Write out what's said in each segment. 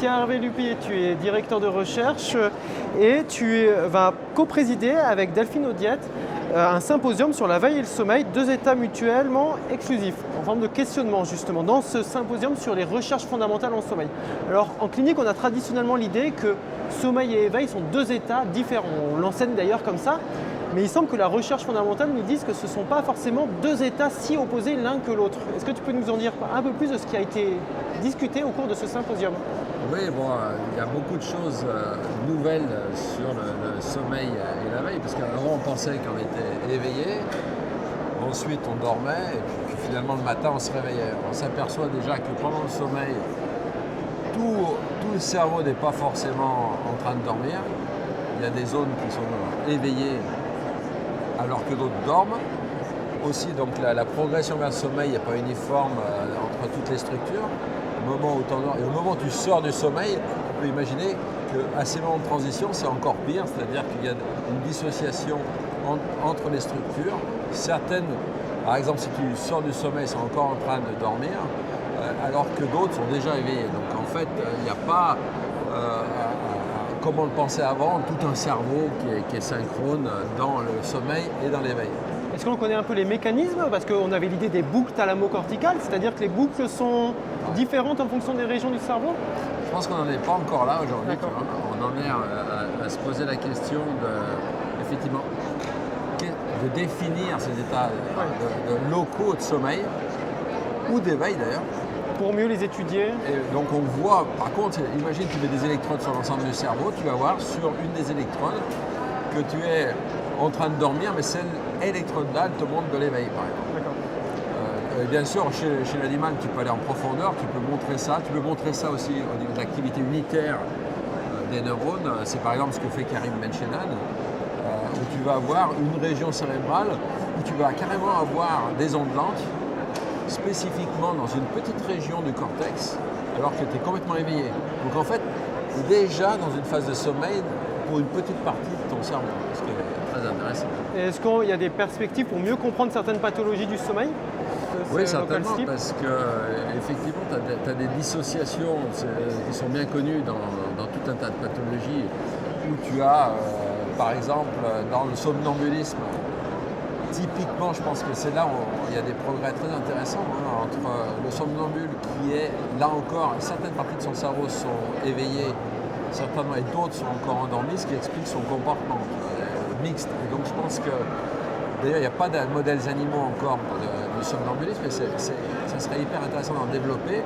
Pierre-Hervé Lupi, tu es directeur de recherche et tu vas co-présider avec Delphine Audiette un symposium sur la veille et le sommeil, deux états mutuellement exclusifs, en forme de questionnement justement, dans ce symposium sur les recherches fondamentales en sommeil. Alors en clinique, on a traditionnellement l'idée que sommeil et éveil sont deux états différents. On l'enseigne d'ailleurs comme ça, mais il semble que la recherche fondamentale nous dise que ce ne sont pas forcément deux états si opposés l'un que l'autre. Est-ce que tu peux nous en dire un peu plus de ce qui a été discuté au cours de ce symposium? Oui, il y a beaucoup de choses nouvelles sur le sommeil et la veille, parce qu'avant on pensait qu'on était éveillé, ensuite on dormait, et puis finalement le matin on se réveillait. On s'aperçoit déjà que pendant le sommeil, tout le cerveau n'est pas forcément en train de dormir. Il y a des zones qui sont éveillées alors que d'autres dorment. Aussi, donc la progression vers le sommeil n'est pas uniforme entre toutes les structures. Au moment où et au moment où tu sors du sommeil, on peut imaginer qu'à ces moments de transition, c'est encore pire, c'est-à-dire qu'il y a une dissociation entre les structures. Certaines, par exemple, si tu sors du sommeil, sont encore en train de dormir, alors que d'autres sont déjà éveillés. Donc en fait, il n'y a pas, comme on le pensait avant, tout un cerveau qui est synchrone dans le sommeil et dans l'éveil. Est-ce qu'on connaît un peu les mécanismes? Parce qu'on avait l'idée des boucles thalamocorticales, c'est-à-dire que les boucles sont différentes en fonction des régions du cerveau? Je pense qu'on n'en est pas encore là aujourd'hui. On en est à se poser la question effectivement, de définir ces états de locaux de sommeil, ou d'éveil d'ailleurs. Pour mieux les étudier. Et donc on voit, par contre, imagine tu mets des électrodes sur l'ensemble du cerveau, tu vas voir sur une des électrodes que tu es en train de dormir, mais celle électrode-là, elle te montre de l'éveil, par exemple. D'accord. Bien sûr, chez l'animal, tu peux aller en profondeur, tu peux montrer ça. Tu peux montrer ça aussi au niveau de l'activité unitaire des neurones. C'est par exemple ce que fait Karim Benchenan, où tu vas avoir une région cérébrale où tu vas carrément avoir des ondes lentes, spécifiquement dans une petite région du cortex, alors que tu es complètement éveillé. Donc en fait, déjà dans une phase de sommeil pour une petite partie de ton cerveau, ce qui est très intéressant. Et est-ce qu'il y a des perspectives pour mieux comprendre certaines pathologies du sommeil? Oui, certainement, parce qu'effectivement, tu as des dissociations qui sont bien connues dans tout un tas de pathologies, où tu as, par exemple, dans le somnambulisme, typiquement, je pense que c'est là où il y a des progrès très intéressants entre le somnambule qui est, là encore, certaines parties de son cerveau sont éveillées, certainement, et d'autres sont encore endormies, ce qui explique son comportement mixte. Et donc je pense que, d'ailleurs, il n'y a pas de modèles animaux encore du somnambulisme, mais ça serait hyper intéressant d'en développer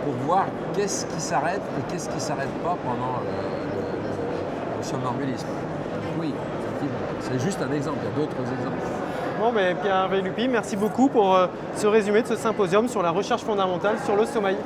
pour voir qu'est-ce qui s'arrête et qu'est-ce qui ne s'arrête pas pendant le somnambulisme. Oui, effectivement, c'est juste un exemple, il y a d'autres exemples. Bon, Pierre-Hervé Lupi, merci beaucoup pour ce résumé de ce symposium sur la recherche fondamentale sur le sommeil.